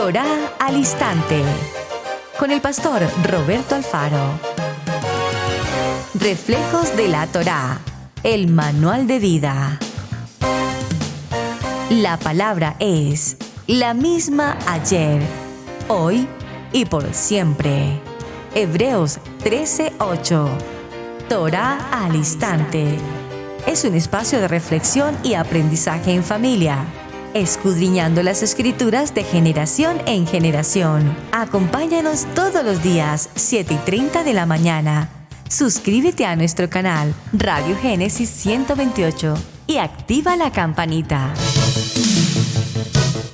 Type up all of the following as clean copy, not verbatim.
Torá al Instante, con el pastor Roberto Alfaro. Reflejos de la Torá, el manual de vida. La palabra es la misma ayer, hoy y por siempre. Hebreos 13:8. Torá al Instante. Es un espacio de reflexión y aprendizaje en familia, escudriñando las Escrituras de generación en generación. Acompáñanos todos los días, 7:30 de la mañana. Suscríbete a nuestro canal Radio Génesis 128 y activa la campanita.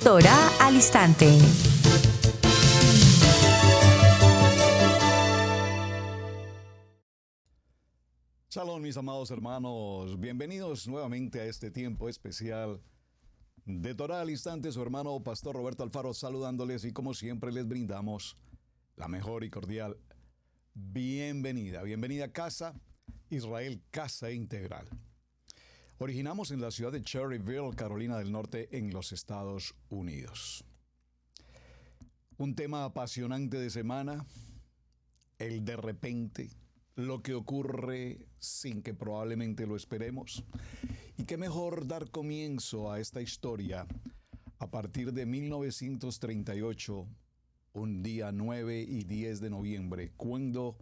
Torá al Instante. Shalom, mis amados hermanos, bienvenidos nuevamente a este tiempo especial de Torá al Instante. Su hermano Pastor Roberto Alfaro saludándoles y como siempre les brindamos la mejor y cordial bienvenida. Bienvenida a Casa Israel, Casa Integral. Originamos en la ciudad de Cherryville, Carolina del Norte, en los Estados Unidos. Un tema apasionante de semana, el de repente, lo que ocurre sin que probablemente lo esperemos. Y qué mejor dar comienzo a esta historia a partir de 1938, un día 9 y 10 de noviembre, cuando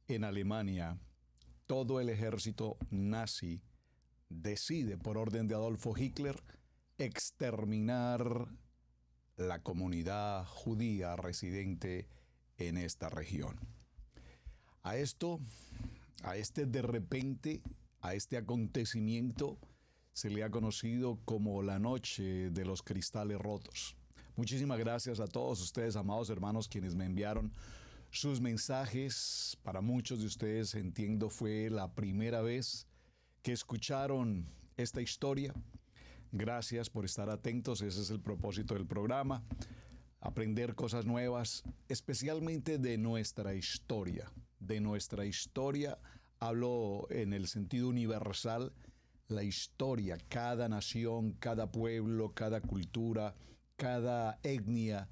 en Alemania todo el ejército nazi decide, por orden de Adolfo Hitler, exterminar la comunidad judía residente en esta región. A este de repente, a este acontecimiento, se le ha conocido como la noche de los cristales rotos. Muchísimas gracias a todos ustedes, amados hermanos, quienes me enviaron sus mensajes. Para muchos de ustedes, entiendo, fue la primera vez que escucharon esta historia. Gracias por estar atentos, ese es el propósito del programa. Aprender cosas nuevas, especialmente de nuestra historia. De nuestra historia, hablo en el sentido universal, la historia, cada nación, cada pueblo, cada cultura, cada etnia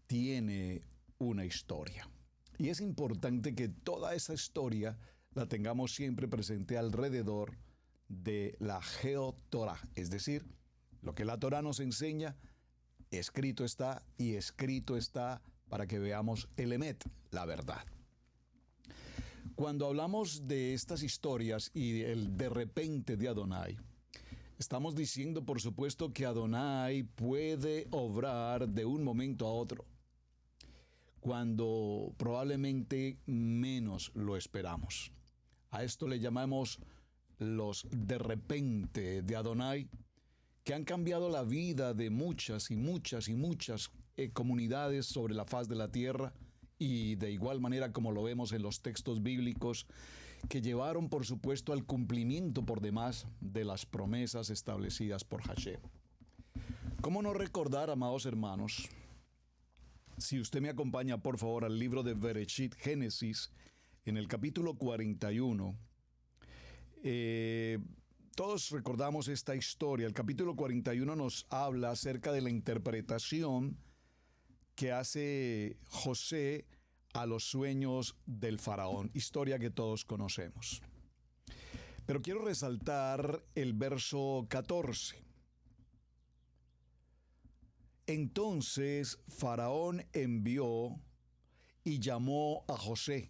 tiene una historia. Y es importante que toda esa historia la tengamos siempre presente alrededor de la Geotorá, es decir, lo que la Torá nos enseña, escrito está y escrito está para que veamos el emet, la verdad. Cuando hablamos de estas historias y el de repente de Adonai, estamos diciendo, por supuesto, que Adonai puede obrar de un momento a otro, cuando probablemente menos lo esperamos. A esto le llamamos los de repente de Adonai, que han cambiado la vida de muchas comunidades sobre la faz de la tierra, y de igual manera como lo vemos en los textos bíblicos, que llevaron por supuesto al cumplimiento por demás de las promesas establecidas por Hashem. ¿Cómo no recordar, amados hermanos, si usted me acompaña por favor al libro de Bereshit, Génesis, en el capítulo 41, todos recordamos esta historia. El capítulo 41 nos habla acerca de la interpretación que hace José a los sueños del faraón, historia que todos conocemos. Pero quiero resaltar el verso 14. Entonces Faraón envió y llamó a José,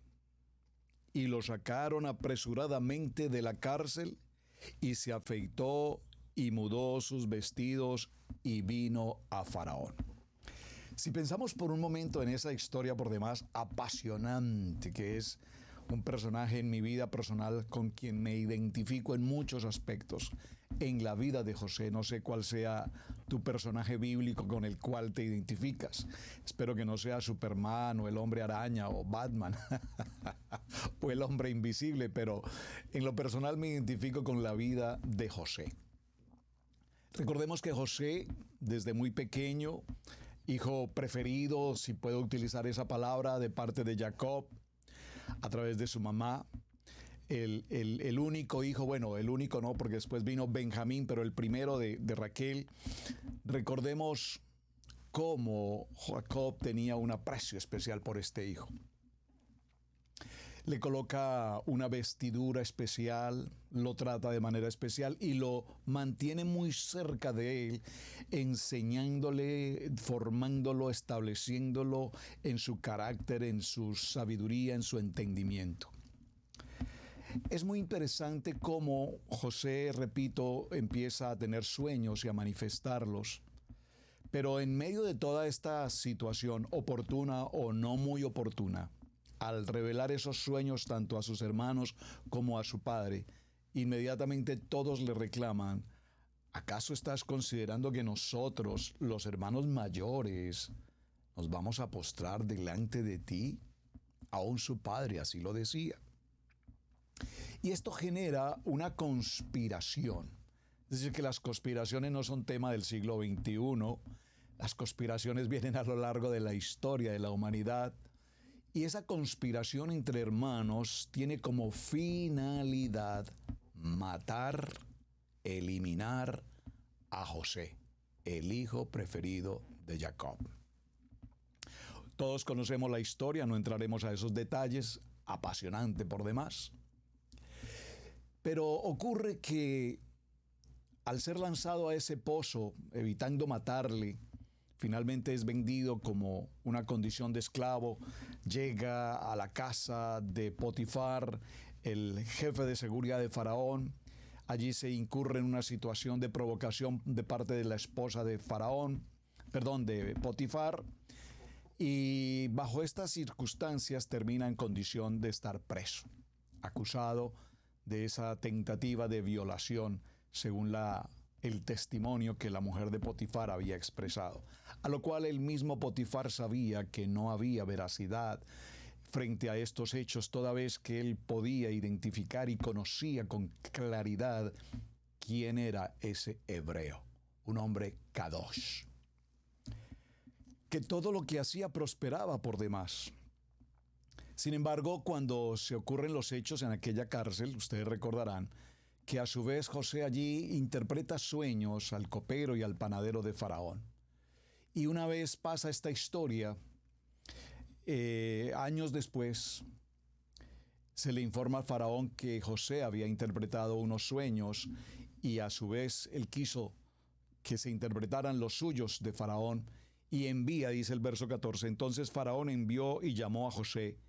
y lo sacaron apresuradamente de la cárcel, y se afeitó y mudó sus vestidos y vino a Faraón. Si pensamos por un momento en esa historia por demás apasionante, que es un personaje en mi vida personal con quien me identifico en muchos aspectos en la vida de José, no sé cuál sea tu personaje bíblico con el cual te identificas. Espero que no sea Superman o el Hombre Araña o Batman o el Hombre Invisible, pero en lo personal me identifico con la vida de José. Recordemos que José, desde muy pequeño, hijo preferido, si puedo utilizar esa palabra, de parte de Jacob, a través de su mamá, el único hijo, bueno, el único no, porque después vino Benjamín, pero el primero de Raquel. Recordemos cómo Jacob tenía un aprecio especial por este hijo. Le coloca una vestidura especial, lo trata de manera especial y lo mantiene muy cerca de él, enseñándole, formándolo, estableciéndolo en su carácter, en su sabiduría, en su entendimiento. Es muy interesante cómo José, repito, empieza a tener sueños y a manifestarlos. Pero en medio de toda esta situación, oportuna o no muy oportuna, al revelar esos sueños tanto a sus hermanos como a su padre, inmediatamente todos le reclaman: ¿acaso estás considerando que nosotros, los hermanos mayores, nos vamos a postrar delante de ti? Aún su padre así lo decía. Y esto genera una conspiración. Es decir, que las conspiraciones no son tema del siglo XXI. Las conspiraciones vienen a lo largo de la historia de la humanidad. Y esa conspiración entre hermanos tiene como finalidad matar, eliminar a José, el hijo preferido de Jacob. Todos conocemos la historia, no entraremos a esos detalles, apasionante por demás. Pero ocurre que al ser lanzado a ese pozo, evitando matarle, finalmente es vendido como una condición de esclavo, llega a la casa de Potifar, el jefe de seguridad de Faraón. Allí se incurre en una situación de provocación de parte de la esposa de de Potifar, y bajo estas circunstancias termina en condición de estar preso, acusado de esa tentativa de violación, según el testimonio que la mujer de Potifar había expresado, a lo cual el mismo Potifar sabía que no había veracidad frente a estos hechos, toda vez que él podía identificar y conocía con claridad quién era ese hebreo, un hombre kadosh, que todo lo que hacía prosperaba por demás. Sin embargo, cuando se ocurren los hechos en aquella cárcel, ustedes recordarán que a su vez José allí interpreta sueños al copero y al panadero de Faraón. Y una vez pasa esta historia, años después, se le informa a Faraón que José había interpretado unos sueños y a su vez él quiso que se interpretaran los suyos de Faraón y envía, dice el verso 14, entonces Faraón envió y llamó a José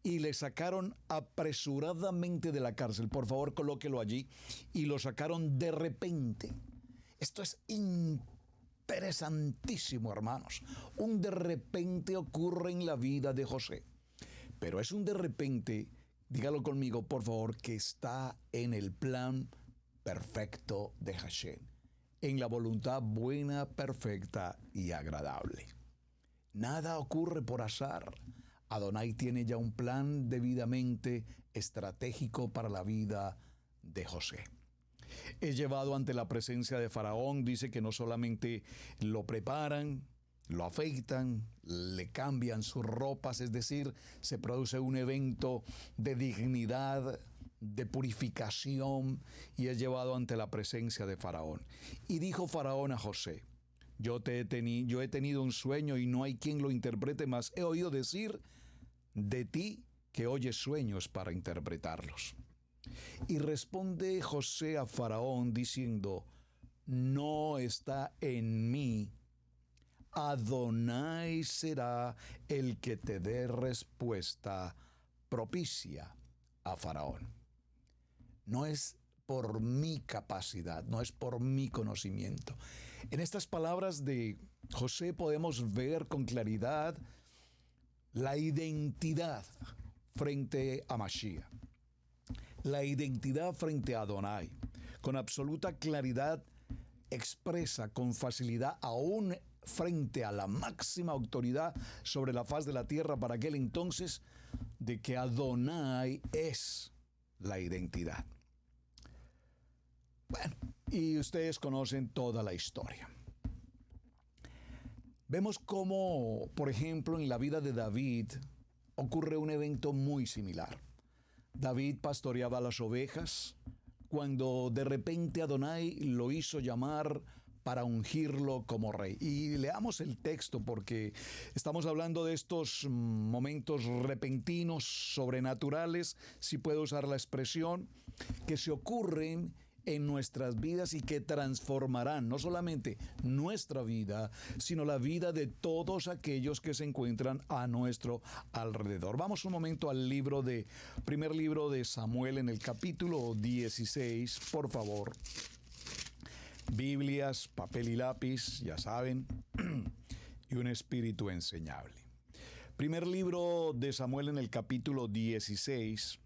y le sacaron apresuradamente de la cárcel. Por favor, colóquelo allí. Y lo sacaron de repente. Esto es interesantísimo, hermanos. Un de repente ocurre en la vida de José. Pero es un de repente, dígalo conmigo, por favor, que está en el plan perfecto de Hashem, en la voluntad buena, perfecta y agradable. Nada ocurre por azar. Adonai tiene ya un plan debidamente estratégico para la vida de José. Es llevado ante la presencia de Faraón, dice que no solamente lo preparan, lo afeitan, le cambian sus ropas, es decir, se produce un evento de dignidad, de purificación, y es llevado ante la presencia de Faraón. Y dijo Faraón a José: yo he tenido un sueño y no hay quien lo interprete, mas he oído decir de ti que oyes sueños para interpretarlos. Y responde José a Faraón diciendo: no está en mí, Adonai será el que te dé respuesta propicia a Faraón. No es por mi capacidad, no es por mi conocimiento. En estas palabras de José podemos ver con claridad la identidad frente a Mashiach, la identidad frente a Adonai. Con absoluta claridad expresa con facilidad, aún frente a la máxima autoridad sobre la faz de la tierra para aquel entonces, de que Adonai es la identidad. Bueno, y ustedes conocen toda la historia. Vemos cómo, por ejemplo, en la vida de David ocurre un evento muy similar. David pastoreaba las ovejas cuando de repente Adonai lo hizo llamar para ungirlo como rey. Y leamos el texto porque estamos hablando de estos momentos repentinos, sobrenaturales, si puedo usar la expresión, que se ocurren en nuestras vidas y que transformarán no solamente nuestra vida, sino la vida de todos aquellos que se encuentran a nuestro alrededor. Vamos un momento al primer libro de Samuel en el capítulo 16, por favor. Biblias, papel y lápiz, ya saben, y un espíritu enseñable. Primer libro de Samuel en el capítulo 16.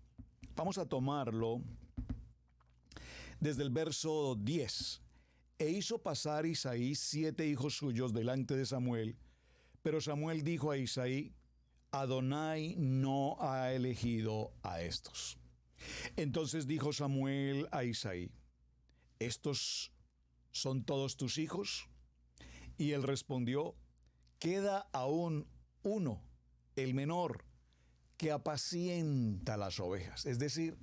Vamos a tomarlo desde el verso 10. E hizo pasar Isaí 7 hijos suyos delante de Samuel, pero Samuel dijo a Isaí: Adonai no ha elegido a estos. Entonces dijo Samuel a Isaí: ¿estos son todos tus hijos? Y él respondió: queda aún uno, el menor, que apacienta las ovejas. Es decir,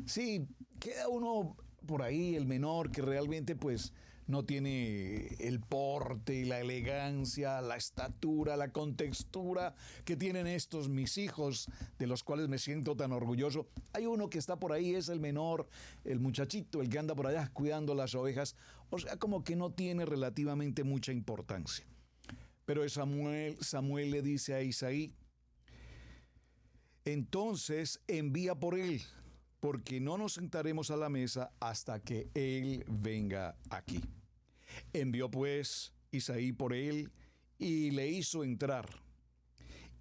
sí, queda uno por ahí, el menor, que realmente pues no tiene el porte, la elegancia, la estatura, la contextura que tienen estos mis hijos, de los cuales me siento tan orgulloso. Hay uno que está por ahí, es el menor, el muchachito, el que anda por allá cuidando las ovejas. O sea, como que no tiene relativamente mucha importancia. Pero Samuel le dice a Isaí: entonces envía por él, porque no nos sentaremos a la mesa hasta que él venga aquí. Envió pues Isaí por él y le hizo entrar.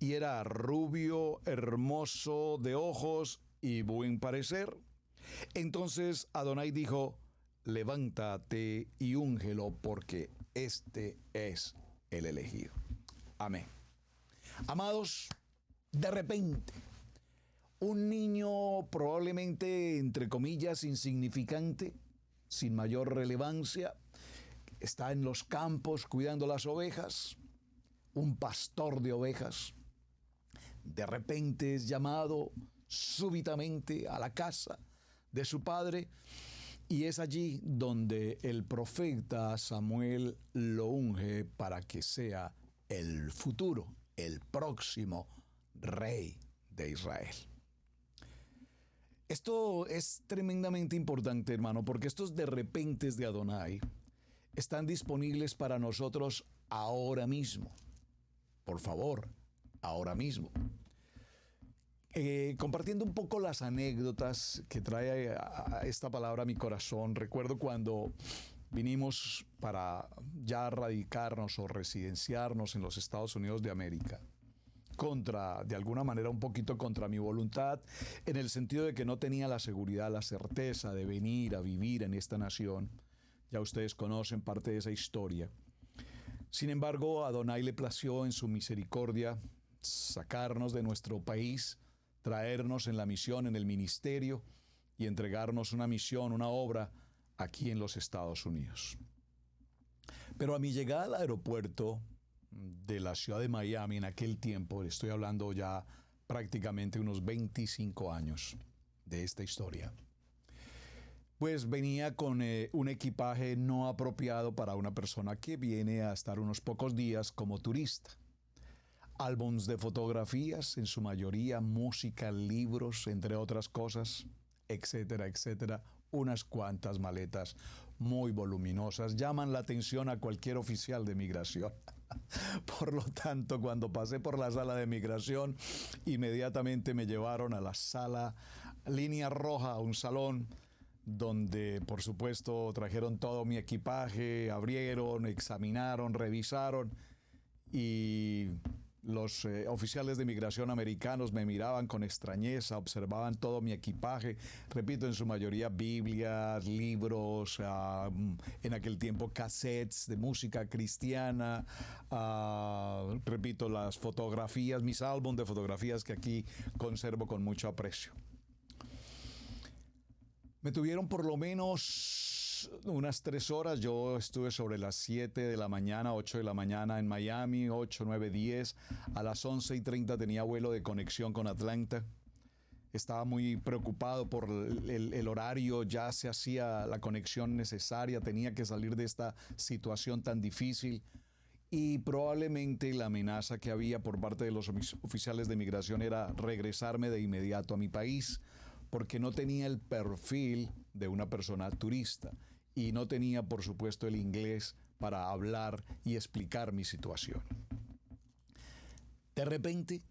Y era rubio, hermoso de ojos y buen parecer. Entonces Adonai dijo: levántate y úngelo, porque este es el elegido. Amén. Amados, de repente, un niño probablemente, entre comillas, insignificante, sin mayor relevancia, está en los campos cuidando las ovejas, un pastor de ovejas. De repente es llamado súbitamente a la casa de su padre, y es allí donde el profeta Samuel lo unge para que sea el futuro, el próximo rey de Israel. Esto es tremendamente importante, hermano, porque estos de repentes de Adonai están disponibles para nosotros ahora mismo. Por favor, ahora mismo. Compartiendo un poco las anécdotas que trae a esta palabra a mi corazón, recuerdo cuando vinimos para ya radicarnos o residenciarnos en los Estados Unidos de América, de alguna manera un poquito contra mi voluntad, en el sentido de que no tenía la seguridad, la certeza de venir a vivir en esta nación. Ya ustedes conocen parte de esa historia. Sin embargo, a Adonai le plació en su misericordia sacarnos de nuestro país, traernos en la misión, en el ministerio, y entregarnos una misión, una obra aquí en los Estados Unidos. Pero a mi llegada al aeropuerto de la ciudad de Miami en aquel tiempo, estoy hablando ya prácticamente unos 25 años de esta historia, pues venía con un equipaje no apropiado para una persona que viene a estar unos pocos días como turista. Álbumes de fotografías, en su mayoría música, libros, entre otras cosas, etcétera, etcétera. Unas cuantas maletas muy voluminosas llaman la atención a cualquier oficial de migración. Por lo tanto, cuando pasé por la sala de migración, inmediatamente me llevaron a la sala línea roja, a un salón donde, por supuesto, trajeron todo mi equipaje, abrieron, examinaron, revisaron, y los oficiales de migración americanos me miraban con extrañeza, observaban todo mi equipaje, repito, en su mayoría Biblias, libros, en aquel tiempo cassettes de música cristiana, repito, las fotografías, mis álbumes de fotografías que aquí conservo con mucho aprecio. Me tuvieron por lo menos unas 3 horas. Yo estuve sobre las 7 de la mañana, 8 de la mañana en Miami, 8, 9, 10. A las 11:30 tenía vuelo de conexión con Atlanta. Estaba muy preocupado por el horario, ya se hacía la conexión necesaria, tenía que salir de esta situación tan difícil y probablemente la amenaza que había por parte de los oficiales de migración era regresarme de inmediato a mi país, porque no tenía el perfil de una persona turista y no tenía, por supuesto, el inglés para hablar y explicar mi situación. De repente,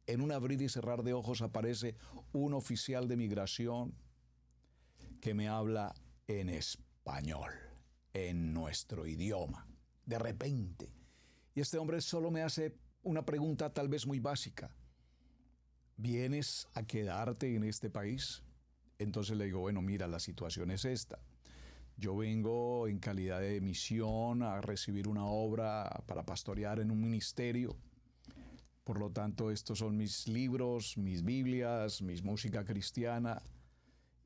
en un abrir y cerrar de ojos aparece un oficial de migración que me habla en español, en nuestro idioma. De repente. Y este hombre solo me hace una pregunta tal vez muy básica. ¿Vienes a quedarte en este país? Entonces le digo, bueno, mira, la situación es esta. Yo vengo en calidad de misión a recibir una obra para pastorear en un ministerio. Por lo tanto, estos son mis libros, mis Biblias, mi música cristiana.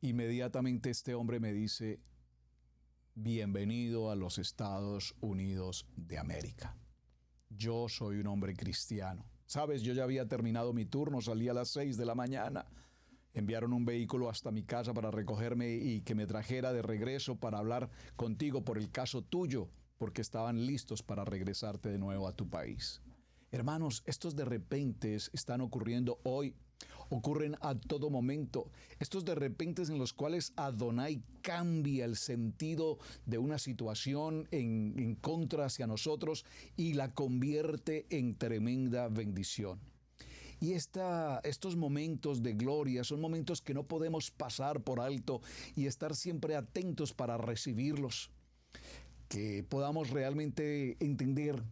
Inmediatamente este hombre me dice, bienvenido a los Estados Unidos de América. Yo soy un hombre cristiano. Sabes, yo ya había terminado mi turno, salí a las 6 de la mañana. Enviaron un vehículo hasta mi casa para recogerme y que me trajera de regreso para hablar contigo por el caso tuyo, porque estaban listos para regresarte de nuevo a tu país. Hermanos, estos de repentes están ocurriendo hoy, ocurren a todo momento. Estos de repentes en los cuales Adonai cambia el sentido de una situación en contra hacia nosotros y la convierte en tremenda bendición. Y estos momentos de gloria son momentos que no podemos pasar por alto y estar siempre atentos para recibirlos. Que podamos realmente entender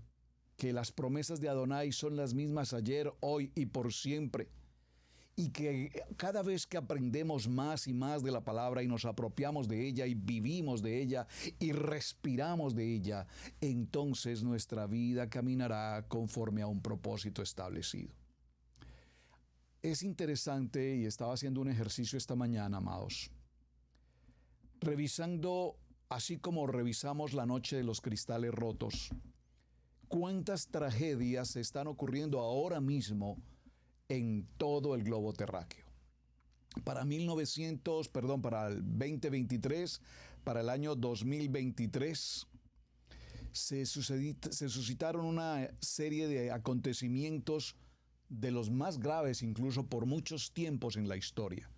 que las promesas de Adonai son las mismas ayer, hoy y por siempre. Y que cada vez que aprendemos más y más de la palabra y nos apropiamos de ella y vivimos de ella y respiramos de ella, entonces nuestra vida caminará conforme a un propósito establecido. Es interesante, y estaba haciendo un ejercicio esta mañana, amados, revisando, así como revisamos la noche de los cristales rotos, cuántas tragedias están ocurriendo ahora mismo en todo el globo terráqueo. Para el 2023, para el año 2023, se suscitaron una serie de acontecimientos de los más graves incluso por muchos tiempos en la historia.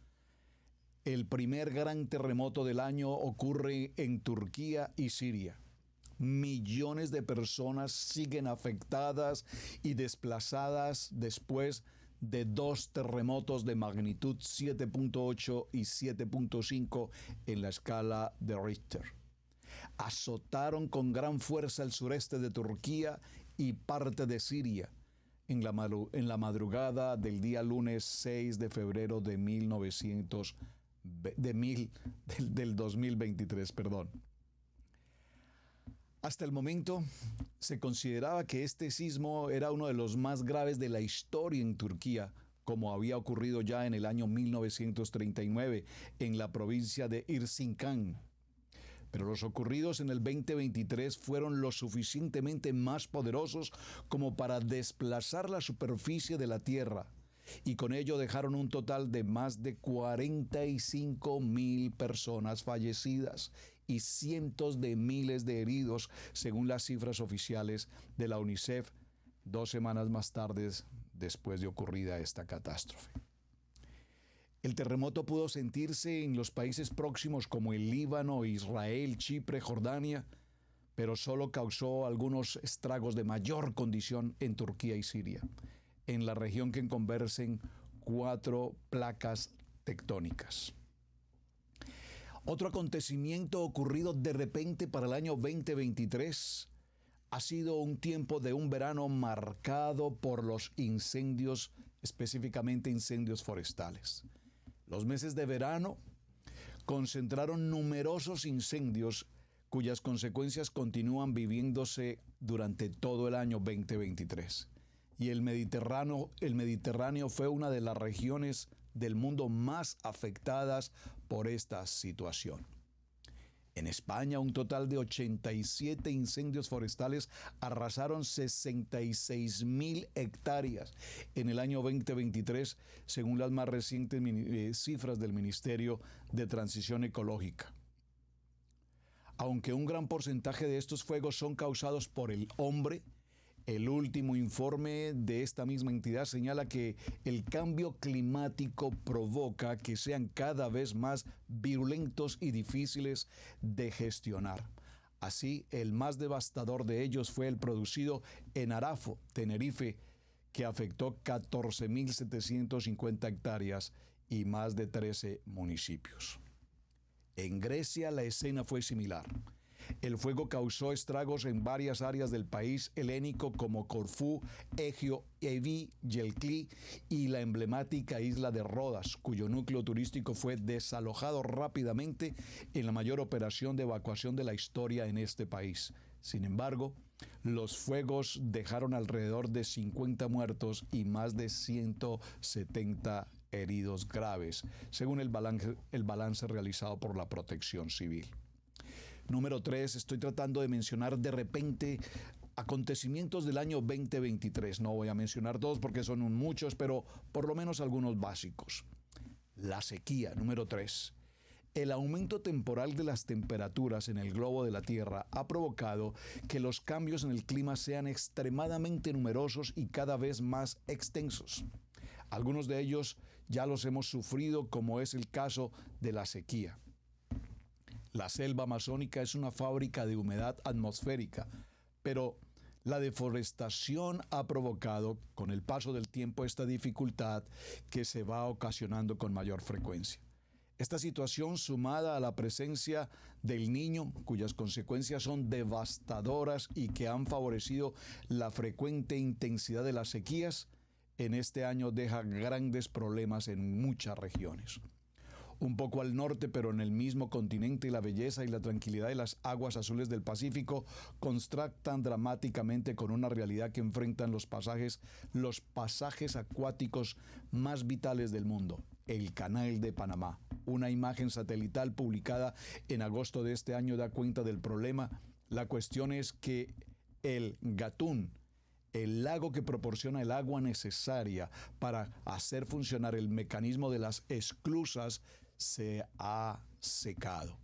El primer gran terremoto del año ocurre en Turquía y Siria. Millones de personas siguen afectadas y desplazadas después de dos terremotos de magnitud 7.8 y 7.5 en la escala de Richter. Azotaron con gran fuerza el sureste de Turquía y parte de Siria en la madrugada del día lunes 6 de febrero de 2023. Hasta el momento se consideraba que este sismo era uno de los más graves de la historia en Turquía, como había ocurrido ya en el año 1939 en la provincia de Erzincan. Pero los ocurridos en el 2023 fueron lo suficientemente más poderosos como para desplazar la superficie de la Tierra, y con ello dejaron un total de más de 45,000 personas fallecidas y cientos de miles de heridos, según las cifras oficiales de la UNICEF, 2 semanas más tarde después de ocurrida esta catástrofe. El terremoto pudo sentirse en los países próximos como el Líbano, Israel, Chipre, Jordania, pero solo causó algunos estragos de mayor condición en Turquía y Siria, en la región que convergen 4 placas tectónicas. Otro acontecimiento ocurrido de repente para el año 2023 ha sido un tiempo de un verano marcado por los incendios, específicamente incendios forestales. Los meses de verano concentraron numerosos incendios cuyas consecuencias continúan viviéndose durante todo el año 2023. Y el Mediterráneo fue una de las regiones del mundo más afectadas por esta situación. En España, un total de 87 incendios forestales arrasaron 66.000 hectáreas en el año 2023, según las más recientes cifras del Ministerio de Transición Ecológica. Aunque un gran porcentaje de estos fuegos son causados por el hombre, el último informe de esta misma entidad señala que el cambio climático provoca que sean cada vez más virulentos y difíciles de gestionar. Así, el más devastador de ellos fue el producido en Arafo, Tenerife, que afectó 14.750 hectáreas y más de 13 municipios. En Grecia la escena fue similar. El fuego causó estragos en varias áreas del país helénico como Corfú, Egio, Evi, Yelkli y la emblemática isla de Rodas, cuyo núcleo turístico fue desalojado rápidamente en la mayor operación de evacuación de la historia en este país. Sin embargo, los fuegos dejaron alrededor de 50 muertos y más de 170 heridos graves, según el balance realizado por la Protección Civil. Número 3, estoy tratando de mencionar de repente acontecimientos del año 2023. No voy a mencionar todos porque son muchos, pero por lo menos algunos básicos. La sequía, número 3. El aumento temporal de las temperaturas en el globo de la Tierra ha provocado que los cambios en el clima sean extremadamente numerosos y cada vez más extensos. Algunos de ellos ya los hemos sufrido, como es el caso de la sequía. La selva amazónica es una fábrica de humedad atmosférica, pero la deforestación ha provocado con el paso del tiempo esta dificultad que se va ocasionando con mayor frecuencia. Esta situación, sumada a la presencia del Niño, cuyas consecuencias son devastadoras y que han favorecido la frecuente intensidad de las sequías, en este año deja grandes problemas en muchas regiones. Un poco al norte, pero en el mismo continente, la belleza y la tranquilidad de las aguas azules del Pacífico contrastan dramáticamente con una realidad que enfrentan los pasajes acuáticos más vitales del mundo, el Canal de Panamá. Una imagen satelital publicada en agosto de este año da cuenta del problema. La cuestión es que el Gatún, el lago que proporciona el agua necesaria para hacer funcionar el mecanismo de las esclusas, se ha secado.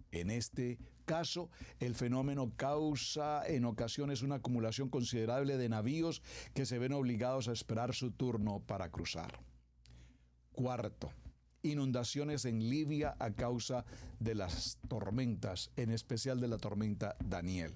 En este caso, el fenómeno causa en ocasiones una acumulación considerable de navíos que se ven obligados a esperar su turno para cruzar. Cuarto, inundaciones en Libia a causa de las tormentas, en especial de la tormenta Daniel.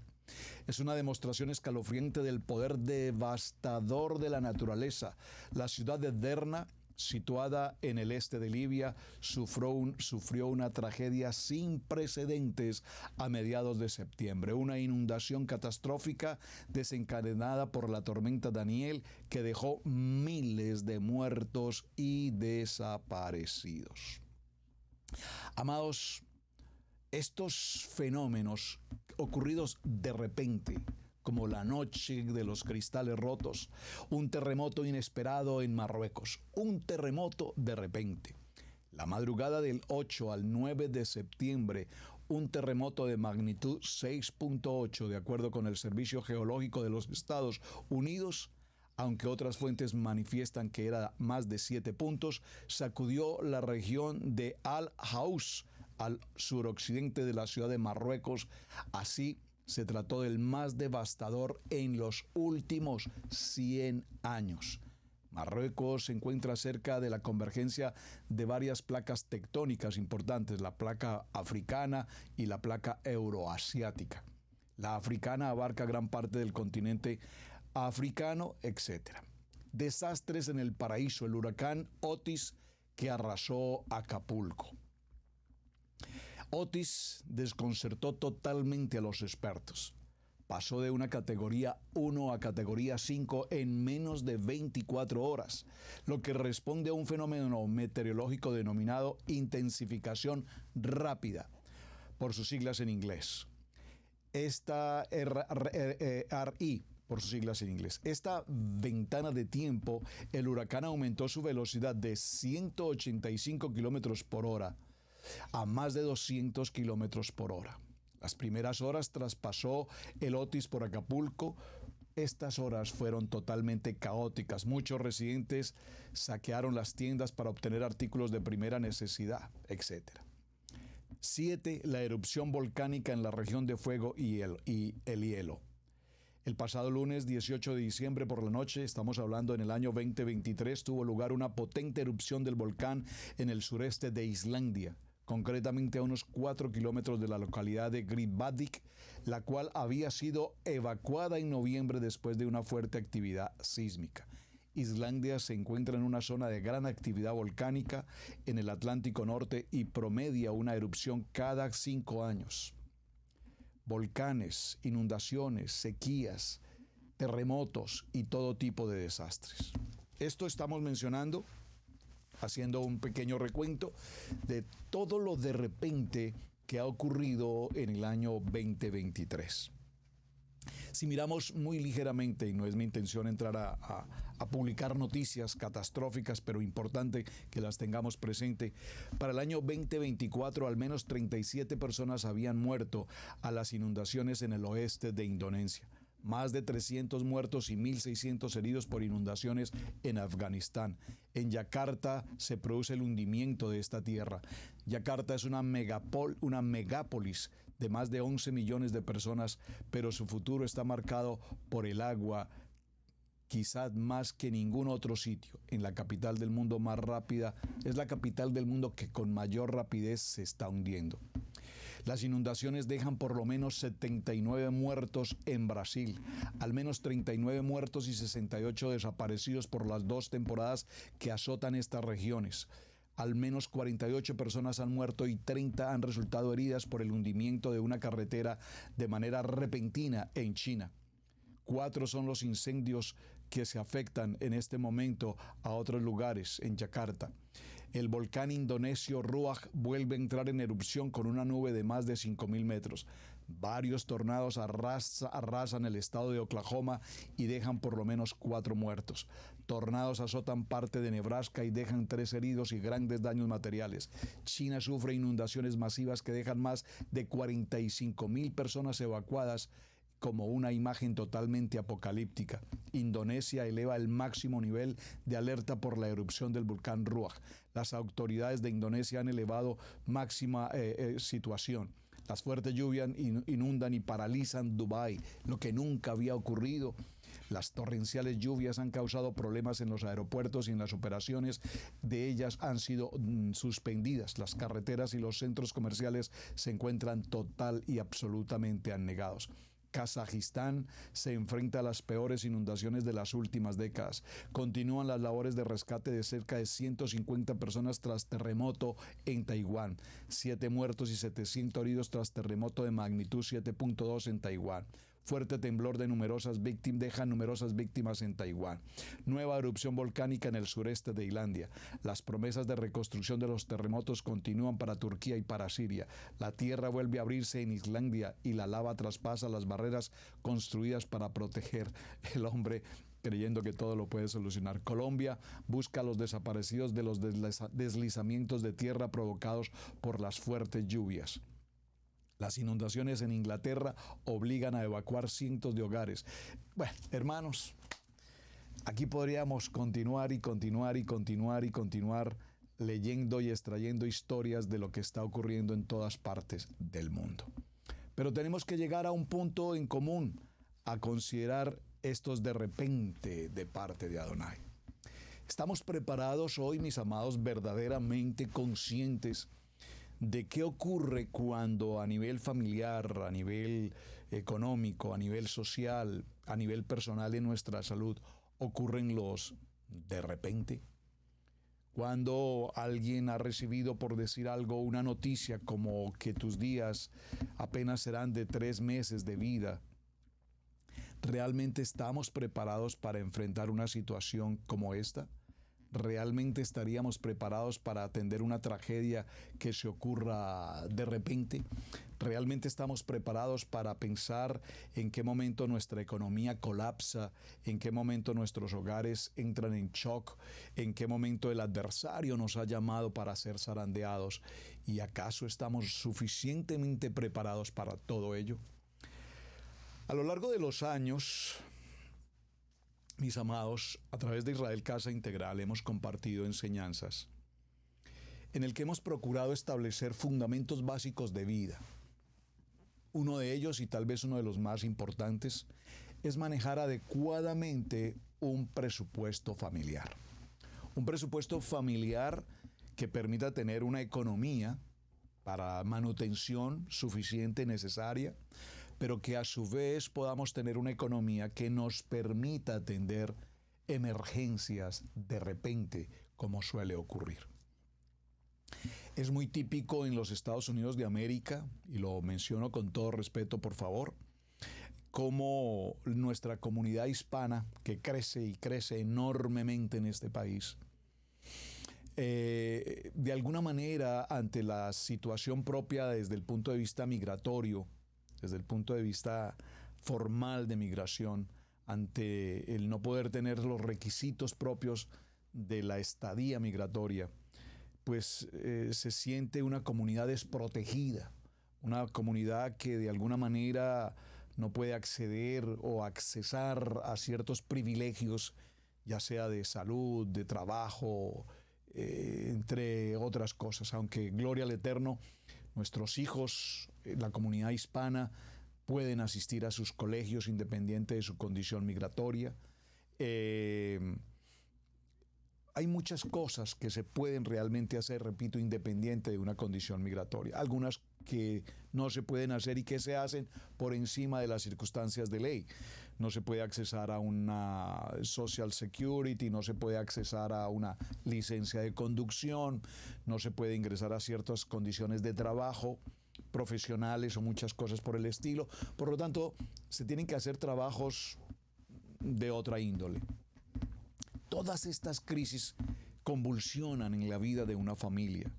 Es una demostración escalofriante del poder devastador de la naturaleza. La ciudad de Derna, situada en el este de Libia, sufrió una tragedia sin precedentes a mediados de septiembre. Una inundación catastrófica desencadenada por la tormenta Daniel que dejó miles de muertos y desaparecidos. Amados, estos fenómenos ocurridos de repente, como la noche de los cristales rotos, un terremoto inesperado en Marruecos, un terremoto de repente. La madrugada del 8 al 9 de septiembre, un terremoto de magnitud 6.8, de acuerdo con el Servicio Geológico de los Estados Unidos, aunque otras fuentes manifiestan que era más de 7 puntos, sacudió la región de Al-Haus, al suroccidente de la ciudad de Marruecos. Así, se trató del más devastador en los últimos 100 años. Marruecos se encuentra cerca de la convergencia de varias placas tectónicas importantes, la placa africana y la placa euroasiática. La africana abarca gran parte del continente africano, etc. Desastres en el paraíso, el huracán Otis que arrasó Acapulco. Otis desconcertó totalmente a los expertos. Pasó de una categoría 1 a categoría 5 en menos de 24 horas, lo que responde a un fenómeno meteorológico denominado intensificación rápida, por sus siglas en inglés. Esta RI, por sus siglas en inglés. Esta ventana de tiempo, el huracán aumentó su velocidad de 185 kilómetros por hora a más de 200 kilómetros por hora. Las primeras horas traspasó el Otis por Acapulco. Estas horas fueron totalmente caóticas. Muchos residentes saquearon las tiendas para obtener artículos de primera necesidad, etc. 7. La erupción volcánica en la región de Fuego y el Hielo. El pasado lunes 18 de diciembre por la noche, estamos hablando en el año 2023, tuvo lugar una potente erupción del volcán en el sureste de Islandia, concretamente a unos 4 kilómetros de la localidad de Grindavik, la cual había sido evacuada en noviembre después de una fuerte actividad sísmica. Islandia se encuentra en una zona de gran actividad volcánica en el Atlántico Norte y promedia una erupción cada 5 años. Volcanes, inundaciones, sequías, terremotos y todo tipo de desastres. Esto estamos mencionando, haciendo un pequeño recuento de todo lo de repente que ha ocurrido en el año 2023. Si miramos muy ligeramente, y no es mi intención entrar a publicar noticias catastróficas, pero importante que las tengamos presente, para el año 2024 al menos 37 personas habían muerto a las inundaciones en el oeste de Indonesia. Más de 300 muertos y 1.600 heridos por inundaciones en Afganistán. En Yakarta se produce el hundimiento de esta tierra. Yakarta es una megápolis de más de 11 millones de personas, pero su futuro está marcado por el agua, quizás más que ningún otro sitio. En la capital del mundo más rápida, es la capital del mundo que con mayor rapidez se está hundiendo. Las inundaciones dejan por lo menos 79 muertos en Brasil, al menos 39 muertos y 68 desaparecidos por las 2 temporadas que azotan estas regiones. Al menos 48 personas han muerto y 30 han resultado heridas por el hundimiento de una carretera de manera repentina en China. 4 son los incendios que se afectan en este momento a otros lugares en Yakarta. El volcán indonesio Ruang vuelve a entrar en erupción con una nube de más de 5.000 metros. Varios tornados arrasan el estado de Oklahoma y dejan por lo menos 4 muertos. Tornados azotan parte de Nebraska y dejan 3 heridos y grandes daños materiales. China sufre inundaciones masivas que dejan más de 45.000 personas evacuadas, como una imagen totalmente apocalíptica. Indonesia eleva el máximo nivel de alerta por la erupción del volcán Ruang. Las autoridades de Indonesia han elevado máxima situación. Las fuertes lluvias inundan y paralizan Dubái, lo que nunca había ocurrido. Las torrenciales lluvias han causado problemas en los aeropuertos y en las operaciones de ellas han sido suspendidas. Las carreteras y los centros comerciales se encuentran total y absolutamente anegados. Kazajistán se enfrenta a las peores inundaciones de las últimas décadas. Continúan las labores de rescate de cerca de 150 personas tras terremoto en Taiwán. 7 muertos y 700 heridos tras terremoto de magnitud 7.2 en Taiwán. Fuerte temblor deja numerosas víctimas en Taiwán. Nueva erupción volcánica en el sureste de Islandia. Las promesas de reconstrucción de los terremotos continúan para Turquía y para Siria. La tierra vuelve a abrirse en Islandia y la lava traspasa las barreras construidas para proteger el hombre, creyendo que todo lo puede solucionar. Colombia busca a los desaparecidos de los deslizamientos de tierra provocados por las fuertes lluvias. Las inundaciones en Inglaterra obligan a evacuar cientos de hogares. Bueno, hermanos, aquí podríamos continuar leyendo y extrayendo historias de lo que está ocurriendo en todas partes del mundo. Pero tenemos que llegar a un punto en común, a considerar estos de repente de parte de Adonai. ¿Estamos preparados hoy, mis amados, verdaderamente conscientes de qué ocurre cuando a nivel familiar, a nivel económico, a nivel social, a nivel personal en nuestra salud, ocurren los de repente? Cuando alguien ha recibido, por decir algo, una noticia como que tus días apenas serán de 3 meses de vida, ¿realmente estamos preparados para enfrentar una situación como esta? ¿Realmente estaríamos preparados para atender una tragedia que se ocurra de repente? ¿Realmente estamos preparados para pensar en qué momento nuestra economía colapsa, en qué momento nuestros hogares entran en shock, en qué momento el adversario nos ha llamado para ser zarandeados? ¿Y acaso estamos suficientemente preparados para todo ello? A lo largo de los años, mis amados, a través de Israel Casa Integral hemos compartido enseñanzas en el que hemos procurado establecer fundamentos básicos de vida. Uno de ellos, y tal vez uno de los más importantes, es manejar adecuadamente un presupuesto familiar. Un presupuesto familiar que permita tener una economía para manutención suficiente, necesaria, pero que a su vez podamos tener una economía que nos permita atender emergencias de repente, como suele ocurrir. Es muy típico en los Estados Unidos de América, y lo menciono con todo respeto, por favor, como nuestra comunidad hispana, que crece y crece enormemente en este país, de alguna manera, ante la situación propia desde el punto de vista migratorio, desde el punto de vista formal de migración, ante el no poder tener los requisitos propios de la estadía migratoria, pues se siente una comunidad desprotegida, una comunidad que de alguna manera no puede acceder o accesar a ciertos privilegios, ya sea de salud, de trabajo, entre otras cosas. Aunque gloria al Eterno, nuestros hijos, la comunidad hispana, pueden asistir a sus colegios independiente de su condición migratoria. Hay muchas cosas que se pueden realmente hacer, repito, independiente de una condición migratoria. Algunas que no se pueden hacer y que se hacen por encima de las circunstancias de ley. No se puede accesar a una Social Security, no se puede accesar a una licencia de conducción, no se puede ingresar a ciertas condiciones de trabajo profesionales o muchas cosas por el estilo. Por lo tanto, se tienen que hacer trabajos de otra índole. Todas estas crisis convulsionan en la vida de una familia,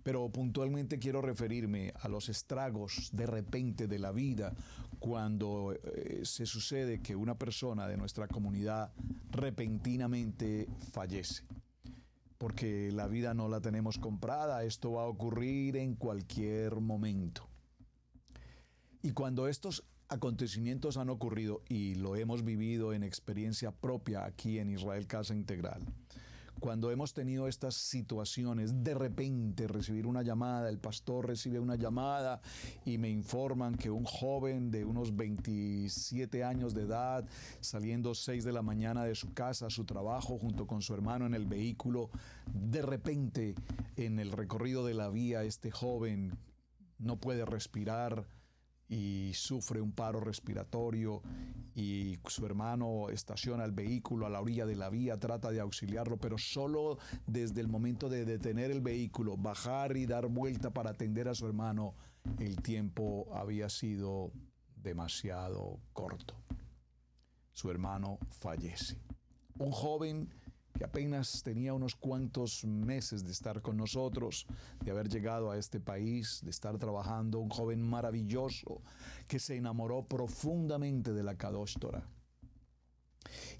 pero puntualmente quiero referirme a los estragos de repente de la vida cuando se sucede que una persona de nuestra comunidad repentinamente fallece. Porque la vida no la tenemos comprada, esto va a ocurrir en cualquier momento. Y cuando estos acontecimientos han ocurrido, y lo hemos vivido en experiencia propia aquí en Israel Casa Integral, cuando hemos tenido estas situaciones, de repente recibir una llamada, el pastor recibe una llamada y me informan que un joven de unos 27 años de edad, saliendo 6 de la mañana de su casa a su trabajo junto con su hermano en el vehículo, de repente en el recorrido de la vía este joven no puede respirar y sufre un paro respiratorio, y su hermano estaciona el vehículo a la orilla de la vía, trata de auxiliarlo, pero solo desde el momento de detener el vehículo, bajar y dar vuelta para atender a su hermano, el tiempo había sido demasiado corto. Su hermano fallece. Un joven que apenas tenía unos cuantos meses de estar con nosotros, de haber llegado a este país, de estar trabajando, un joven maravilloso que se enamoró profundamente de la Kadosh Torah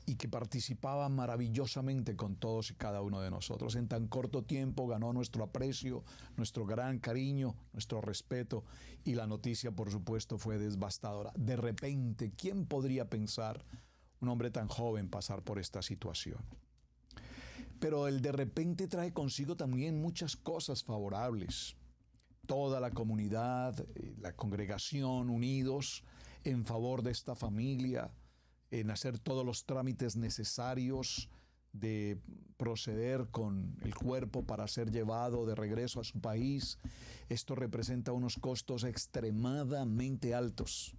y que participaba maravillosamente con todos y cada uno de nosotros. En tan corto tiempo ganó nuestro aprecio, nuestro gran cariño, nuestro respeto, y la noticia, por supuesto, fue devastadora. De repente, ¿quién podría pensar un hombre tan joven pasar por esta situación? Pero el de repente trae consigo también muchas cosas favorables. Toda la comunidad, la congregación, unidos en favor de esta familia, en hacer todos los trámites necesarios de proceder con el cuerpo para ser llevado de regreso a su país. Esto representa unos costos extremadamente altos.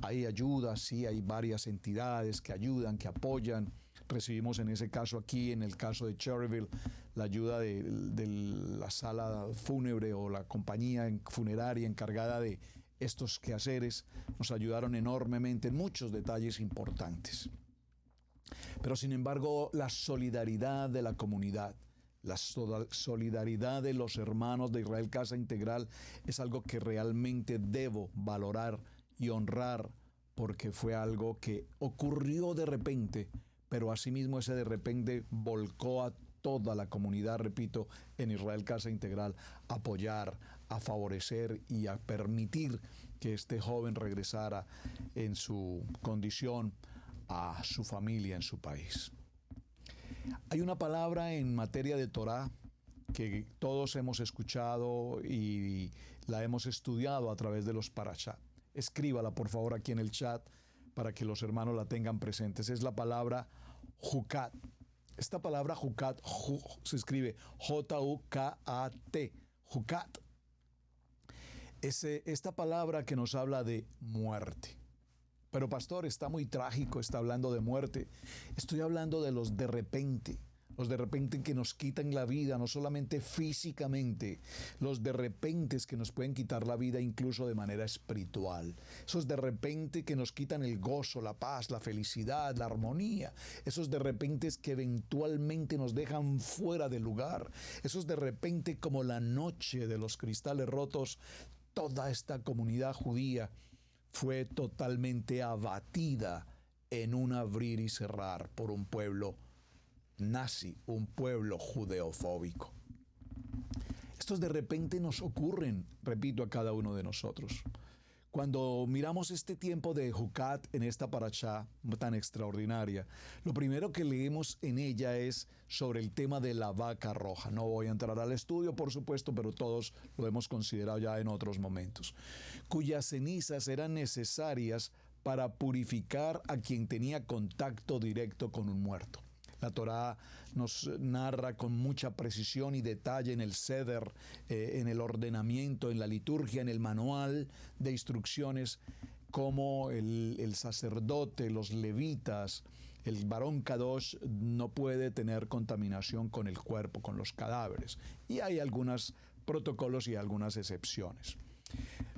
Hay ayuda, sí, hay varias entidades que ayudan, que apoyan. Recibimos en ese caso aquí, en el caso de Cherryville, la ayuda de la sala fúnebre o la compañía funeraria encargada de estos quehaceres. Nos ayudaron enormemente en muchos detalles importantes. Pero sin embargo, la solidaridad de la comunidad, la solidaridad de los hermanos de Israel Casa Integral es algo que realmente debo valorar y honrar, porque fue algo que ocurrió de repente, pero asimismo ese de repente volcó a toda la comunidad, repito, en Israel Casa Integral, a apoyar, a favorecer y a permitir que este joven regresara en su condición a su familia en su país. Hay una palabra en materia de Torá que todos hemos escuchado y la hemos estudiado a través de los parashá. Escríbala por favor aquí en el chat para que los hermanos la tengan presentes. Es la palabra Jucat. Esta palabra Jucat se escribe J-U-K-A-T. Jucat. Esta palabra que nos habla de muerte. Pero pastor, está muy trágico, está hablando de muerte. Estoy hablando de los de repente que nos quitan la vida, no solamente físicamente, los de repente que nos pueden quitar la vida incluso de manera espiritual. Esos de repente que nos quitan el gozo, la paz, la felicidad, la armonía. Esos de repente que eventualmente nos dejan fuera de lugar. Esos de repente como la noche de los cristales rotos, toda esta comunidad judía fue totalmente abatida en un abrir y cerrar por un pueblo nazi, un pueblo judeofóbico. Estos de repente nos ocurren, repito, a cada uno de nosotros. Cuando miramos este tiempo de Jucat en esta parashá tan extraordinaria, lo primero que leemos en ella es sobre el tema de la vaca roja. No voy a entrar al estudio, por supuesto, pero todos lo hemos considerado ya en otros momentos, cuyas cenizas eran necesarias para purificar a quien tenía contacto directo con un muerto. La Torá nos narra con mucha precisión y detalle en el Seder, en el ordenamiento, en la liturgia, en el manual de instrucciones, cómo el sacerdote, los levitas, el varón Kadosh no puede tener contaminación con el cuerpo, con los cadáveres. Y hay algunos protocolos y algunas excepciones.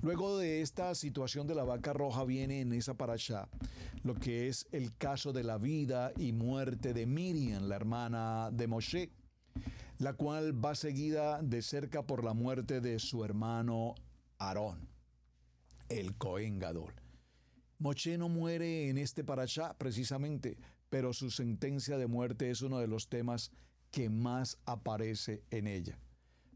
Luego de esta situación de la vaca roja viene en esa parashá lo que es el caso de la vida y muerte de Miriam, la hermana de Moshe, la cual va seguida de cerca por la muerte de su hermano Aarón, el Cohen Gadol. Moshe no muere en este parashá precisamente, pero su sentencia de muerte es uno de los temas que más aparece en ella.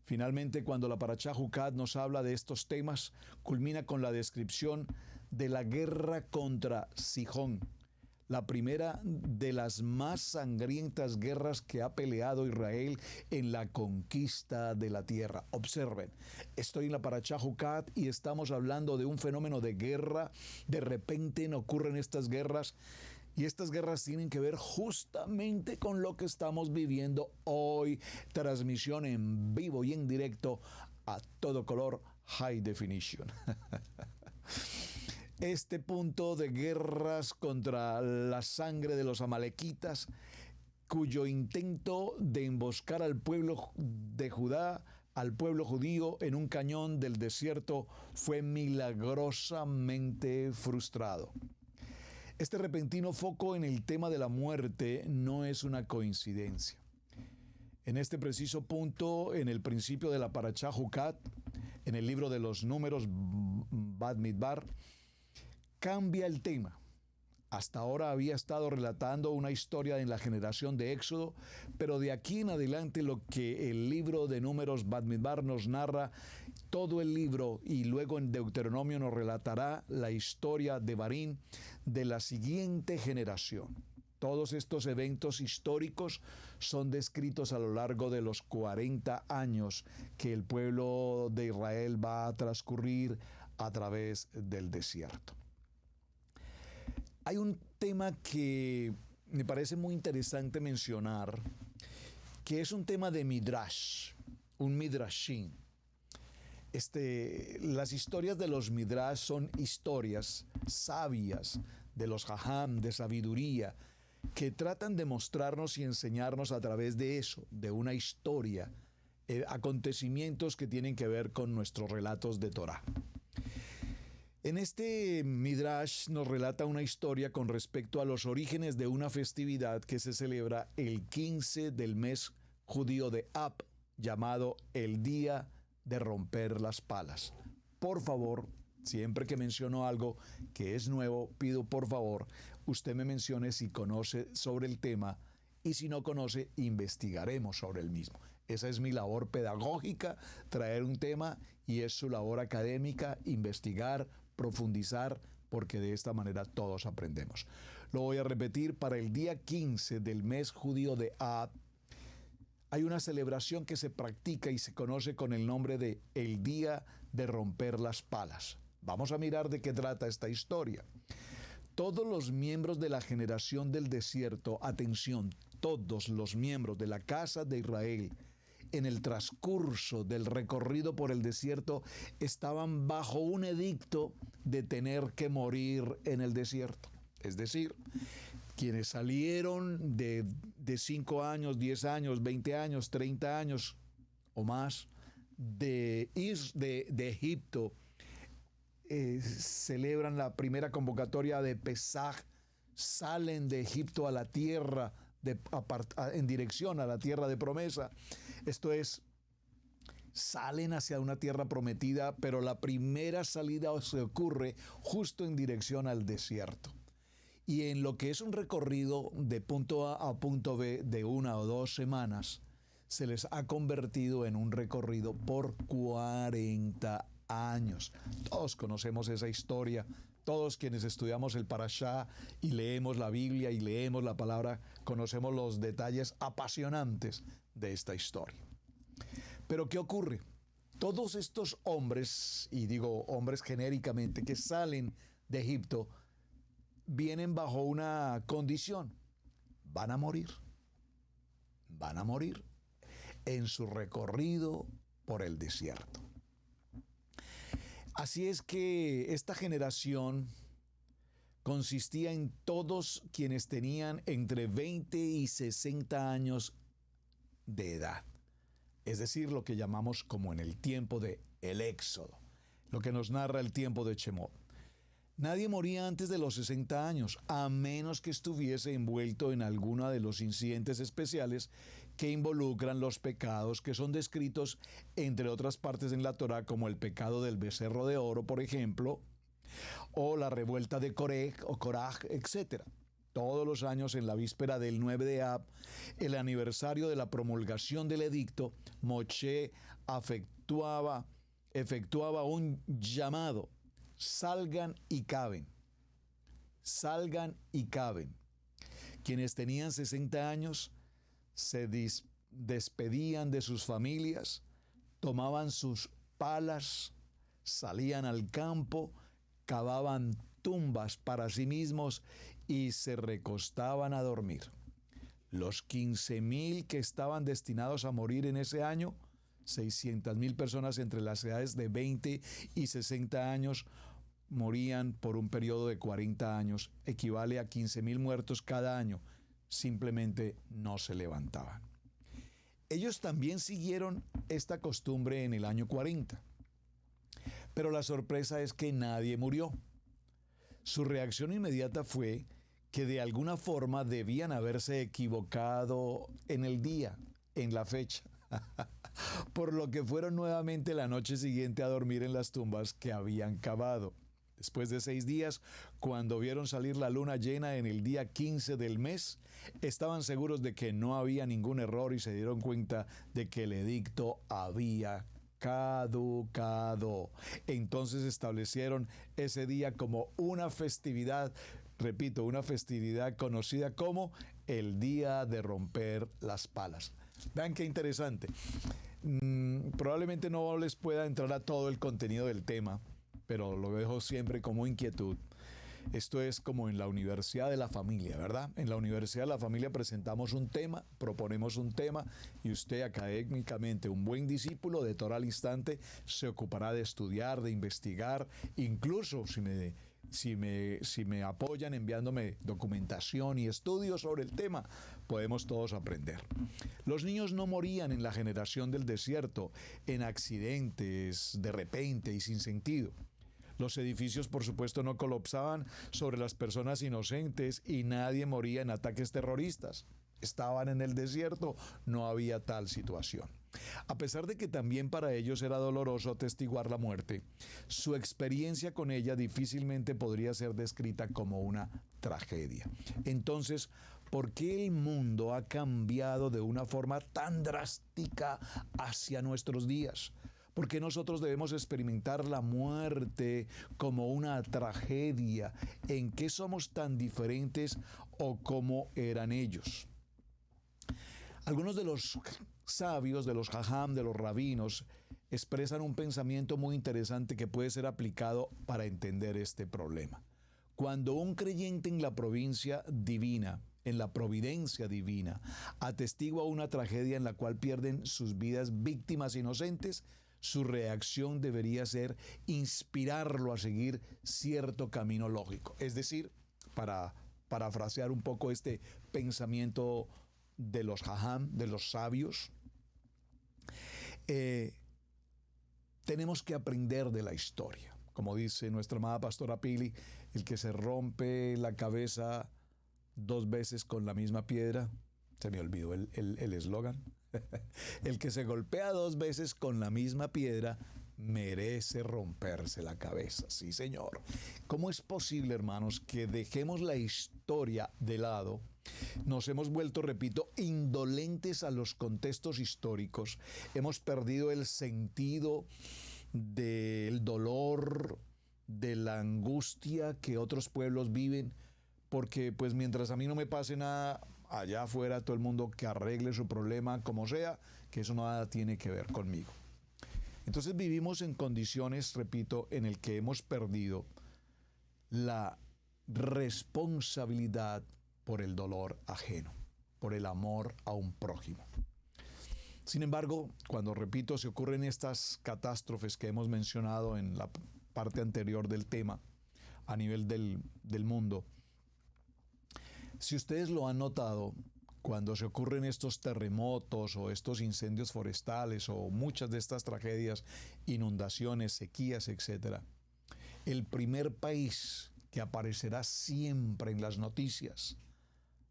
Finalmente, cuando la parashá Jucat nos habla de estos temas, culmina con la descripción de la guerra contra Sihón, la primera de las más sangrientas guerras que ha peleado Israel en la conquista de la tierra. Observen, estoy en la parashá Jucat y estamos hablando de un fenómeno de guerra. De repente ocurren estas guerras. Y estas guerras tienen que ver justamente con lo que estamos viviendo hoy. Transmisión en vivo y en directo a todo color, high definition. Este punto de guerras contra la sangre de los amalequitas, cuyo intento de emboscar al pueblo de Judá, al pueblo judío en un cañón del desierto, fue milagrosamente frustrado. Este repentino foco en el tema de la muerte no es una coincidencia. En este preciso punto, en el principio de la parashá Jucat, en el libro de los números Bamidbar, cambia el tema. Hasta ahora había estado relatando una historia en la generación de Éxodo, pero de aquí en adelante lo que el libro de números Bamidbar nos narra, todo el libro, y luego en Deuteronomio nos relatará la historia de Barín de la siguiente generación. Todos estos eventos históricos son descritos a lo largo de los 40 años que el pueblo de Israel va a transcurrir a través del desierto. Hay un tema que me parece muy interesante mencionar, que es un tema de Midrash, un Midrashim. Las historias de los Midrash son historias sabias de los Jajam, de sabiduría, que tratan de mostrarnos y enseñarnos a través de eso, de una historia, acontecimientos que tienen que ver con nuestros relatos de Torá. En este Midrash nos relata una historia con respecto a los orígenes de una festividad que se celebra el 15 del mes judío de Ab, llamado el Día de Romper las Palas. Por favor, siempre que menciono algo que es nuevo, pido por favor, usted me mencione si conoce sobre el tema y si no conoce, investigaremos sobre el mismo. Esa es mi labor pedagógica, traer un tema, y es su labor académica, investigar, profundizar, porque de esta manera todos aprendemos. Lo voy a repetir: para el día 15 del mes judío de Ab, hay una celebración que se practica y se conoce con el nombre de el Día de Romper las Palas. Vamos a mirar de qué trata esta historia. Todos los miembros de la generación del desierto, atención, todos los miembros de la casa de Israel, en el transcurso del recorrido por el desierto, estaban bajo un edicto de tener que morir en el desierto. Es decir, quienes salieron de 5 años, 10 años, 20 años, 30 años o más de Egipto, celebran la primera convocatoria de Pesaj, salen de Egipto a la tierra, en dirección a la tierra de promesa. Esto es, salen hacia una tierra prometida, pero la primera salida se ocurre justo en dirección al desierto. Y en lo que es un recorrido de punto A a punto B de 1 o 2 semanas, se les ha convertido en un recorrido por 40 años. Todos conocemos esa historia. Todos quienes estudiamos el Parashá y leemos la Biblia y leemos la palabra, conocemos los detalles apasionantes de esta historia. Pero ¿qué ocurre? Todos estos hombres, y digo hombres genéricamente, que salen de Egipto, vienen bajo una condición: van a morir. Van a morir en su recorrido por el desierto. Así es que esta generación consistía en todos quienes tenían entre 20 y 60 años de edad. Es decir, lo que llamamos como en el tiempo de el Éxodo, lo que nos narra el tiempo de Shemot. Nadie moría antes de los 60 años, a menos que estuviese envuelto en alguno de los incidentes especiales que involucran los pecados que son descritos, entre otras partes en la Torá, como el pecado del becerro de oro, por ejemplo, o la revuelta de Coraj, etc. Todos los años, en la víspera del 9 de Ab, el aniversario de la promulgación del edicto, Moshe efectuaba un llamado: salgan y caben. Salgan y caben. Quienes tenían 60 años se despedían de sus familias, tomaban sus palas, salían al campo, cavaban tumbas para sí mismos y se recostaban a dormir. Los 15,000 que estaban destinados a morir en ese año, 600,000 personas entre las edades de 20 y 60 años, morían por un periodo de 40 años, equivale a 15,000 muertos cada año, simplemente no se levantaban. Ellos también siguieron esta costumbre en el año 40, pero la sorpresa es que nadie murió. Su reacción inmediata fue que de alguna forma debían haberse equivocado en el día, en la fecha, por lo que fueron nuevamente la noche siguiente a dormir en las tumbas que habían cavado. Después de 6 días, cuando vieron salir la luna llena en el día 15 del mes, estaban seguros de que no había ningún error y se dieron cuenta de que el edicto había caducado. Entonces establecieron ese día como una festividad, repito, una festividad conocida como el Día de Romper las Palas. Vean qué interesante. Probablemente no les pueda entrar a todo el contenido del tema, pero lo dejo siempre como inquietud. Esto es como en la Universidad de la Familia, ¿verdad? En la Universidad de la Familia presentamos un tema, proponemos un tema, y usted académicamente, un buen discípulo de Torah al Instante, se ocupará de estudiar, de investigar, incluso si me apoyan enviándome documentación y estudios sobre el tema, podemos todos aprender. Los niños no morían en la generación del desierto en accidentes de repente y sin sentido. Los edificios, por supuesto, no colapsaban sobre las personas inocentes y nadie moría en ataques terroristas. Estaban en el desierto, no había tal situación. A pesar de que también para ellos era doloroso atestiguar la muerte, su experiencia con ella difícilmente podría ser descrita como una tragedia. Entonces, ¿por qué el mundo ha cambiado de una forma tan drástica hacia nuestros días? ¿Por qué nosotros debemos experimentar la muerte como una tragedia? ¿En qué somos tan diferentes o cómo eran ellos? Algunos de los sabios, de los jajam, de los rabinos, expresan un pensamiento muy interesante que puede ser aplicado para entender este problema. Cuando un creyente en la provincia divina, en la providencia divina, atestigua una tragedia en la cual pierden sus vidas víctimas inocentes, su reacción debería ser inspirarlo a seguir cierto camino lógico. Es decir, para parafrasear un poco este pensamiento de los jajam, de los sabios, tenemos que aprender de la historia. Como dice nuestra amada pastora Pili, el que se rompe la cabeza 2 veces con la misma piedra, se me olvidó el eslogan, el que se golpea 2 veces con la misma piedra merece romperse la cabeza. Sí, señor. ¿Cómo es posible, hermanos, que dejemos la historia de lado? Nos hemos vuelto, repito, indolentes a los contextos históricos. Hemos perdido el sentido del dolor, de la angustia que otros pueblos viven, porque pues mientras a mí no me pase nada, allá afuera todo el mundo que arregle su problema como sea, que eso nada tiene que ver conmigo. Entonces vivimos en condiciones, repito, en el que hemos perdido la responsabilidad por el dolor ajeno, por el amor a un prójimo. Sin embargo, cuando, repito, se ocurren estas catástrofes que hemos mencionado en la parte anterior del tema, a nivel del mundo, si ustedes lo han notado, cuando se ocurren estos terremotos o estos incendios forestales o muchas de estas tragedias, inundaciones, sequías, etc., el primer país que aparecerá siempre en las noticias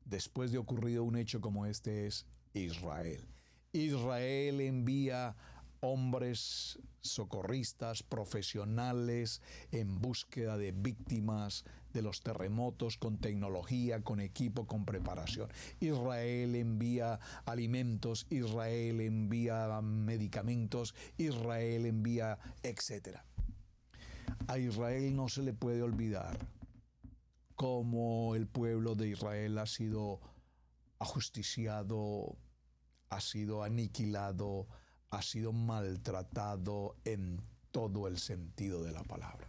después de ocurrido un hecho como este es Israel. Israel envía hombres socorristas profesionales en búsqueda de víctimas de los terremotos, con tecnología, con equipo, con preparación. Israel envía alimentos, Israel envía medicamentos, Israel envía, etc. A Israel no se le puede olvidar cómo el pueblo de Israel ha sido ajusticiado, ha sido aniquilado, ha sido maltratado en todo el sentido de la palabra.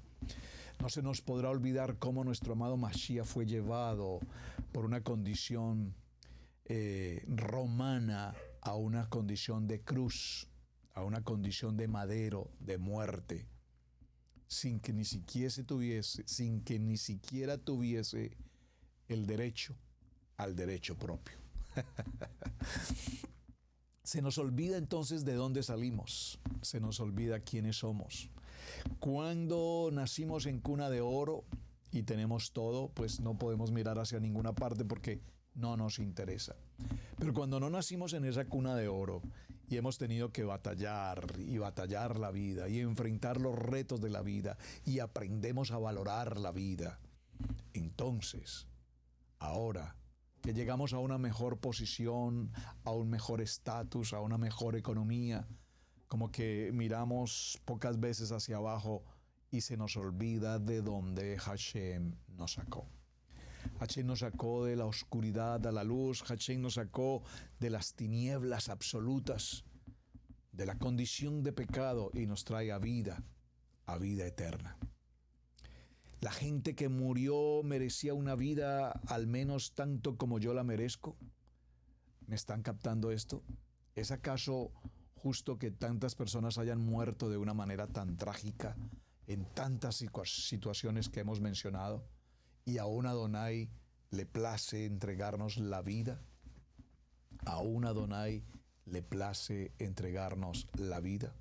No se nos podrá olvidar cómo nuestro amado Mashiach fue llevado por una condición romana a una condición de cruz, a una condición de madero, de muerte, sin que ni siquiera tuviese el derecho al derecho propio. Se nos olvida entonces de dónde salimos, se nos olvida quiénes somos. Cuando nacimos en cuna de oro y tenemos todo, pues no podemos mirar hacia ninguna parte porque no nos interesa. Pero cuando no nacimos en esa cuna de oro y hemos tenido que batallar y batallar la vida y enfrentar los retos de la vida y aprendemos a valorar la vida, entonces, ahora que llegamos a una mejor posición, a un mejor estatus, a una mejor economía, como que miramos pocas veces hacia abajo y se nos olvida de dónde Hashem nos sacó. Hashem nos sacó de la oscuridad a la luz, Hashem nos sacó de las tinieblas absolutas, de la condición de pecado y nos trae a vida eterna. ¿La gente que murió merecía una vida al menos tanto como yo la merezco? ¿Me están captando esto? ¿Es acaso justo que tantas personas hayan muerto de una manera tan trágica en tantas situaciones que hemos mencionado? ¿Y aún a Adonai le place entregarnos la vida? ¿Aún a Adonai le place entregarnos la vida?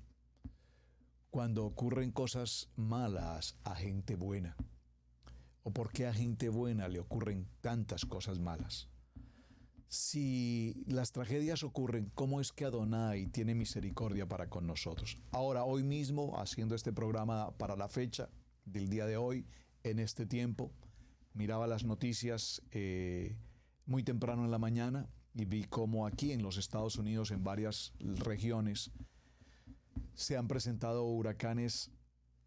cuando ocurren cosas malas a gente buena? ¿O por qué a gente buena le ocurren tantas cosas malas? Si las tragedias ocurren, ¿cómo es que Adonai tiene misericordia para con nosotros? Ahora, hoy mismo, haciendo este programa para la fecha del día de hoy, en este tiempo, miraba las noticias muy temprano en la mañana y vi cómo aquí en los Estados Unidos, en varias regiones, se han presentado huracanes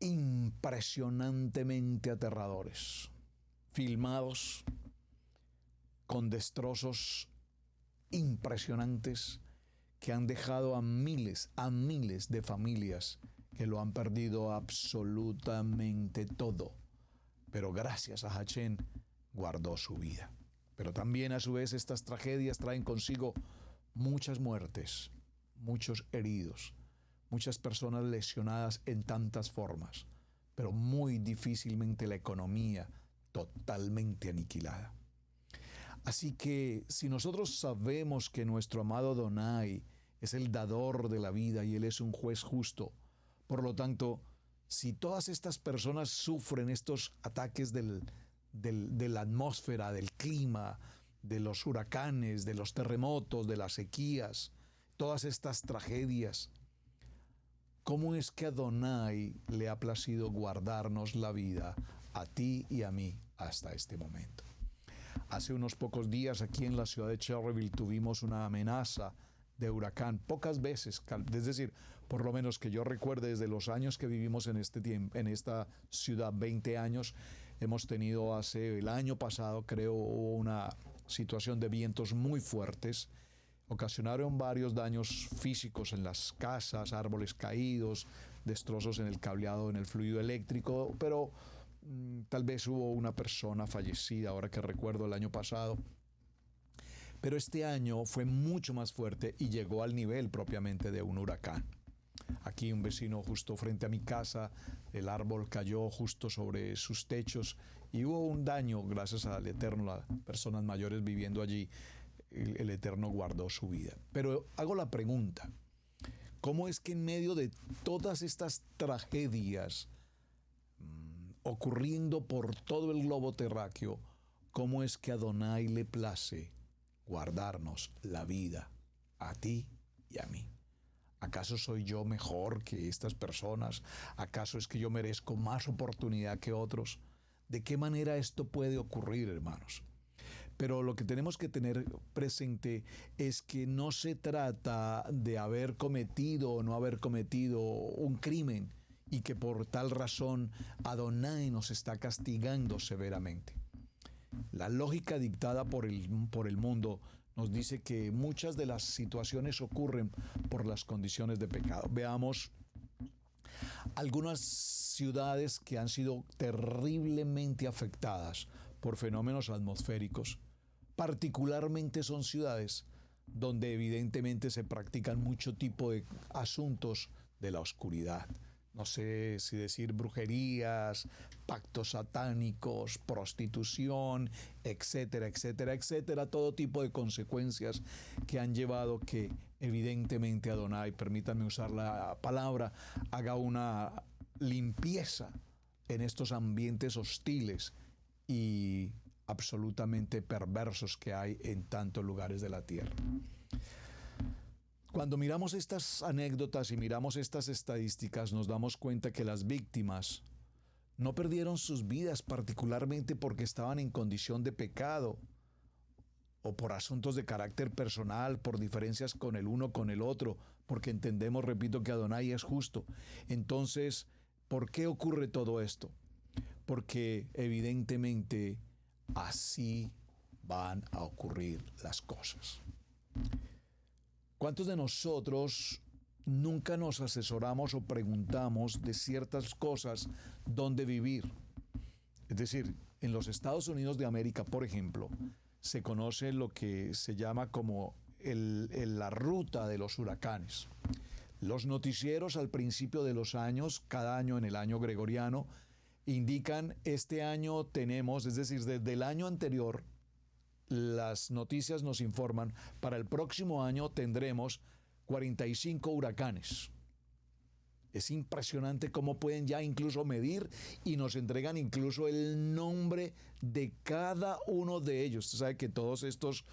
impresionantemente aterradores, filmados con destrozos impresionantes que han dejado a miles de familias que lo han perdido absolutamente todo. Pero gracias a Hashem guardó su vida. Pero también a su vez estas tragedias traen consigo muchas muertes, muchos heridos, muchas personas lesionadas en tantas formas, pero muy difícilmente la economía totalmente aniquilada. Así que si nosotros sabemos que nuestro amado Adonai es el dador de la vida y Él es un juez justo, por lo tanto, si todas estas personas sufren estos ataques de la atmósfera, del clima, de los huracanes, de los terremotos, de las sequías, todas estas tragedias, ¿cómo es que a Adonai le ha placido guardarnos la vida a ti y a mí hasta este momento? Hace unos pocos días aquí en la ciudad de Cherryville tuvimos una amenaza de huracán, pocas veces, es decir, por lo menos que yo recuerde desde los años que vivimos en esta ciudad, 20 años, hemos tenido el año pasado, creo, una situación de vientos muy fuertes, ocasionaron varios daños físicos en las casas, árboles caídos, destrozos en el cableado, en el fluido eléctrico, pero tal vez hubo una persona fallecida, ahora que recuerdo el año pasado. Pero este año fue mucho más fuerte y llegó al nivel propiamente de un huracán. Aquí un vecino justo frente a mi casa, el árbol cayó justo sobre sus techos y hubo un daño, gracias al Eterno, las personas mayores viviendo allí, el Eterno guardó su vida. Pero hago la pregunta, ¿cómo es que en medio de todas estas tragedias ocurriendo por todo el globo terráqueo, cómo es que a Adonai le place guardarnos la vida a ti y a mí? ¿Acaso soy yo mejor que estas personas? ¿Acaso es que yo merezco más oportunidad que otros? ¿De qué manera esto puede ocurrir, hermanos? Pero lo que tenemos que tener presente es que no se trata de haber cometido o no haber cometido un crimen y que por tal razón Adonai nos está castigando severamente. La lógica dictada por el mundo nos dice que muchas de las situaciones ocurren por las condiciones de pecado. Veamos algunas ciudades que han sido terriblemente afectadas por fenómenos atmosféricos. Particularmente son ciudades donde evidentemente se practican mucho tipo de asuntos de la oscuridad. No sé si decir brujerías, pactos satánicos, prostitución, etcétera, etcétera, etcétera. Todo tipo de consecuencias que han llevado que evidentemente Adonai, permítanme usar la palabra, haga una limpieza en estos ambientes hostiles y absolutamente perversos que hay en tantos lugares de la tierra. Cuando miramos estas anécdotas y miramos estas estadísticas, nos damos cuenta que las víctimas no perdieron sus vidas particularmente porque estaban en condición de pecado o por asuntos de carácter personal, por diferencias con el uno con el otro, porque entendemos, repito, que Adonai es justo. Entonces, ¿por qué ocurre todo esto? Porque evidentemente así van a ocurrir las cosas. ¿Cuántos de nosotros nunca nos asesoramos o preguntamos de ciertas cosas dónde vivir? Es decir, en los Estados Unidos de América, por ejemplo, se conoce lo que se llama como la ruta de los huracanes. Los noticieros al principio de los años, cada año en el año gregoriano, indican este año tenemos, es decir, desde el año anterior, las noticias nos informan, para el próximo año tendremos 45 huracanes. Es impresionante cómo pueden ya incluso medir y nos entregan incluso el nombre de cada uno de ellos. Usted sabe que todos estos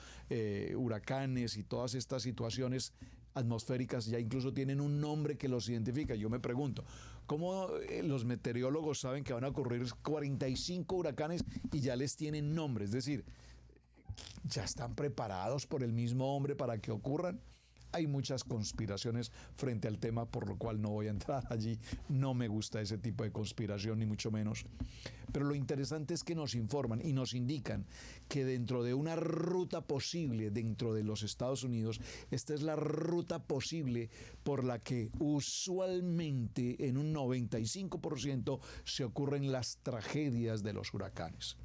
huracanes y todas estas situaciones atmosféricas ya incluso tienen un nombre que los identifica. Yo me pregunto, ¿cómo los meteorólogos saben que van a ocurrir 45 huracanes y ya les tienen nombre? Es decir, ¿ya están preparados por el mismo hombre para que ocurran? Hay muchas conspiraciones frente al tema, por lo cual no voy a entrar allí. No me gusta ese tipo de conspiración, ni mucho menos. Pero lo interesante es que nos informan y nos indican que dentro de una ruta posible dentro de los Estados Unidos, esta es la ruta posible por la que usualmente en un 95% se ocurren las tragedias de los huracanes.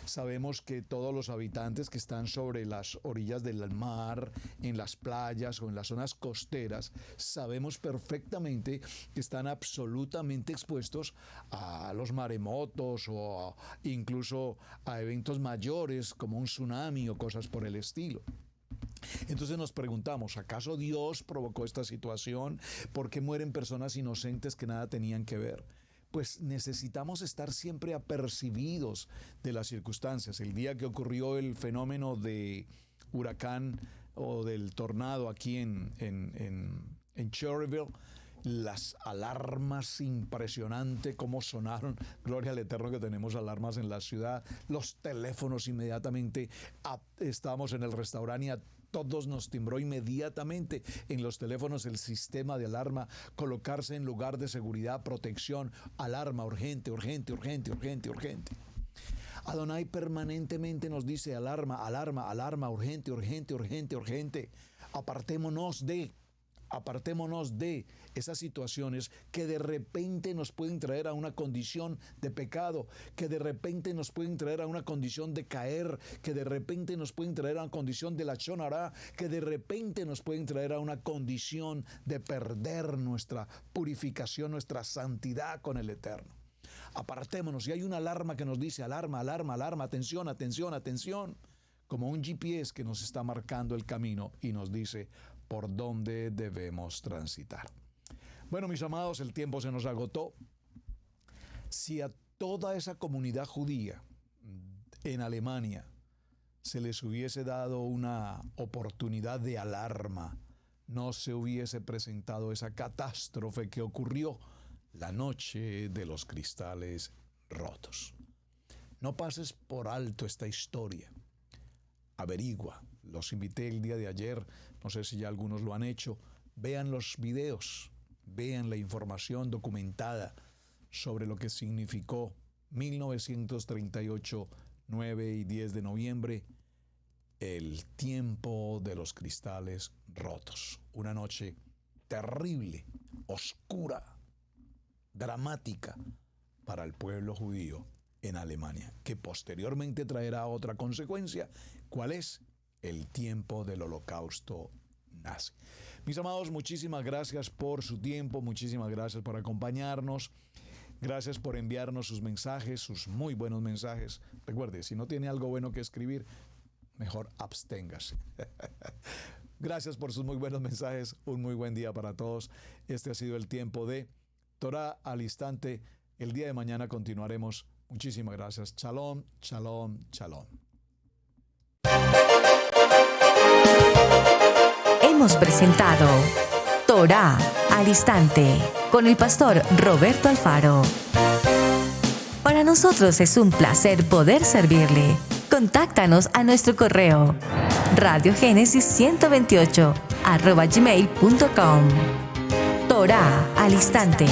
Sabemos que todos los habitantes que están sobre las orillas del mar, en las playas o en las zonas costeras, sabemos perfectamente que están absolutamente expuestos a los maremotos o incluso a eventos mayores como un tsunami o cosas por el estilo. Entonces nos preguntamos, ¿acaso Dios provocó esta situación? ¿Por qué mueren personas inocentes que nada tenían que ver? Pues necesitamos estar siempre apercibidos de las circunstancias. El día que ocurrió el fenómeno de huracán o del tornado aquí en Cherryville, las alarmas, impresionante cómo sonaron. Gloria al Eterno que tenemos alarmas en la ciudad. Los teléfonos inmediatamente, estábamos en el restaurante y a todos nos timbró inmediatamente en los teléfonos el sistema de alarma, colocarse en lugar de seguridad, protección, alarma, urgente, urgente, urgente, urgente, urgente. Adonai permanentemente nos dice alarma, alarma, alarma, urgente, urgente, urgente, urgente. Apartémonos de esas situaciones que de repente nos pueden traer a una condición de pecado, que de repente nos pueden traer a una condición de caer, que de repente nos pueden traer a una condición de lashon hara, que de repente nos pueden traer a una condición de perder nuestra purificación, nuestra santidad con el Eterno. Apartémonos. Y hay una alarma que nos dice alarma, alarma, alarma, atención, atención, atención, como un GPS que nos está marcando el camino y nos dice por dónde debemos transitar. Bueno, mis amados, el tiempo se nos agotó. Si a toda esa comunidad judía en Alemania se les hubiese dado una oportunidad de alarma, no se hubiese presentado esa catástrofe que ocurrió la noche de los cristales rotos. No pases por alto esta historia. Averigua. Los invité el día de ayer, no sé si ya algunos lo han hecho. Vean los videos, vean la información documentada sobre lo que significó 1938, 9 y 10 de noviembre, el tiempo de los cristales rotos. Una noche terrible, oscura, dramática para el pueblo judío en Alemania, que posteriormente traerá otra consecuencia. ¿Cuál es? El tiempo del holocausto nazi. Mis amados, muchísimas gracias por su tiempo, muchísimas gracias por acompañarnos, gracias por enviarnos sus mensajes, sus muy buenos mensajes. Recuerde, si no tiene algo bueno que escribir, mejor absténgase. Gracias por sus muy buenos mensajes, un muy buen día para todos. Este ha sido el tiempo de Torah al Instante. El día de mañana continuaremos. Muchísimas gracias. Shalom, shalom, shalom. Hemos presentado Torah al Instante con el pastor Roberto Alfaro. Para nosotros es un placer poder servirle. Contáctanos a nuestro correo radiogenesis128@gmail.com. Torah al Instante.